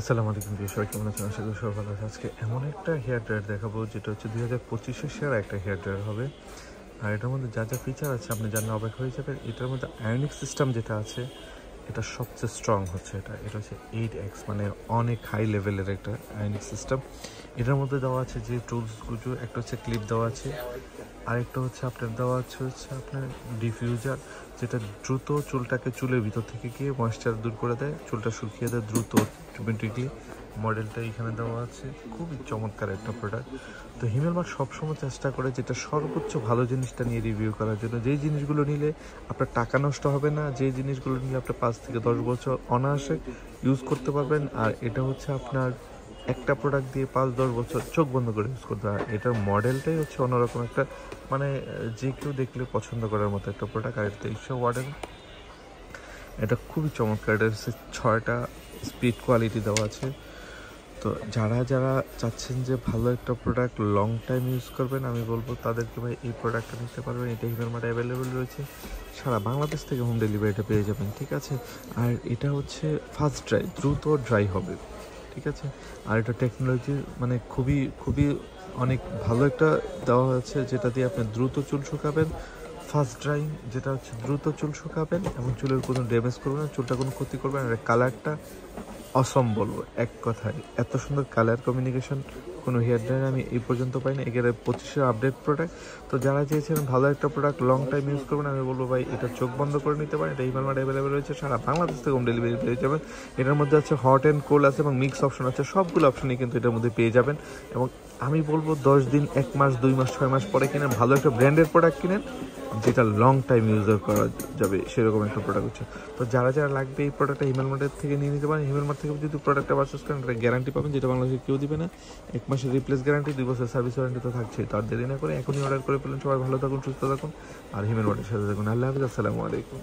আসসালামু আলাইকুম সবাই, কেমন আছেন? আশা করি সবাই ভালো আছে। আজকে এমন একটা হেয়ার ড্রায়ার দেখাবো যেটা হচ্ছে 2025-এর সেরা একটা হেয়ার ড্রায়ার হবে। আর এটার মধ্যে যা যা ফিচার আছে আপনি জানলে অবাক হয়ে যাবেন। এটার মধ্যে আয়নিক সিস্টেম যেটা আছে এটা সবচেয়ে স্ট্রং হচ্ছে। এটা হচ্ছে 8x, মানে অনেক হাই লেভেলের একটা আয়নিক সিস্টেম। এটার মধ্যে দেওয়া আছে যে টুলসগুলো, একটা হচ্ছে ক্লিপ দেওয়া আছে, আরেকটা হচ্ছে আপনার দেওয়া হচ্ছে আপনার ডিফিউজার, যেটা দ্রুত চুলটাকে চুলের ভিতর থেকে গিয়ে ময়েশ্চার দূর করে দেয়, চুলটা শুকিয়ে দেয় দ্রুত অটোমেটিকলি। মডেলটা এখানে দেওয়া আছে, খুবই চমৎকার একটা প্রোডাক্ট। তো হিমেল মার্ট সবসময় চেষ্টা করে যেটা সর্বোচ্চ ভালো জিনিসটা নিয়ে রিভিউ করার জন্য, যেই জিনিসগুলো নিলে আপনার টাকা নষ্ট হবে না, যেই জিনিসগুলো নিলে আপনার 5 থেকে 10 বছর অনায়াসে ইউজ করতে পারবেন। আর এটা হচ্ছে আপনার একটা প্রোডাক্ট দিয়ে 5-10 বছর চোখ বন্ধ করে ইউজ করতে হয়। এটার মডেলটাই হচ্ছে অন্যরকম একটা, মানে যে কেউ দেখলে পছন্দ করার মতো একটা প্রোডাক্ট। আর এটা 2300 ওয়াটের, এটা খুবই চমৎকার। এটা হচ্ছে 6টা স্পিড কোয়ালিটি দেওয়া আছে। তো যারা যারা চাচ্ছেন যে ভালো একটা প্রোডাক্ট লং টাইম ইউজ করবেন, আমি বলবো তাদেরকে ভাই এই প্রোডাক্টটা নিতে পারবেন। এটা হিমেল মার্টে অ্যাভেলেবেল রয়েছে, সারা বাংলাদেশ থেকে হোম ডেলিভারিটা পেয়ে যাবেন, ঠিক আছে। আর এটা হচ্ছে ফাস্ট ড্রাই, দ্রুত ড্রাই হবে, ঠিক আছে। আর এটা টেকনোলজি মানে খুবই খুবই অনেক ভালো একটা দেওয়া হয়েছে, যেটা দিয়ে আপনি দ্রুত চুল শুকাবেন, ফাস্ট ড্রাইং, যেটা হচ্ছে দ্রুত চুল শুকাবেন এবং চুলের কোনো ড্যামেজ করবে না, চুলটা কোনো ক্ষতি করবে না। আর কালারটা অসম বলবো এক কথায়, এত সুন্দর কালার কমিউনিকেশন কোনো হেয়ার ড্রায়ার আমি এই পর্যন্ত পাইনি। এখানে 25-এর আপডেট প্রোডাক্ট। তো যারা চেয়েছেন ভালো একটা প্রোডাক্ট লং টাইম ইউজ করবেন, আমি বলবো ভাই এটা চোখ বন্ধ করে নিতে পারেন। এটা হিমেল মার্ট অ্যাভেলেবেল রয়েছে, সারা বাংলাদেশ থেকে হোম ডেলিভারি পেয়ে যাবেন। এটার মধ্যে আছে হট অ্যান্ড কোল্ড আছে এবং মিক্স অপশন আছে, সবগুলো অপশনই কিন্তু এটার মধ্যে পেয়ে যাবেন। এবং আমি বলবো 10 দিন, 1 মাস, 2 মাস, 6 মাস পরে কিনেন, ভালো একটা ব্র্যান্ডের প্রোডাক্ট কিনেন যেটা লং টাইম ইউজ করা যাবে, সেরকম একটা প্রোডাক্ট হচ্ছে। তো যারা যারা লাগবে এই প্রোডাক্টটা হিমেল মার্টের থেকে নিয়ে নিতে পারেন। হিমেল মার্ট থেকে যদি প্রোডাক্টটা পারচেস করেন, এটা গ্যারান্টি পাবেন যেটা বাংলাদেশে কেউ দিবে না। 1 মাসের রিপ্লেস গ্যারান্টি, 2 বছর সার্ভিস ওয়ারেন্টি তো থাকছে। তার দেরি না করে এখনই অর্ডার করে ফেলেন। সবাই ভালো থাকুন, সুস্থ থাকুন, আর হিমেল মার্টের সাথে থাকুন। আল্লাহ হাফিজ, আসসালামু আলাইকুম।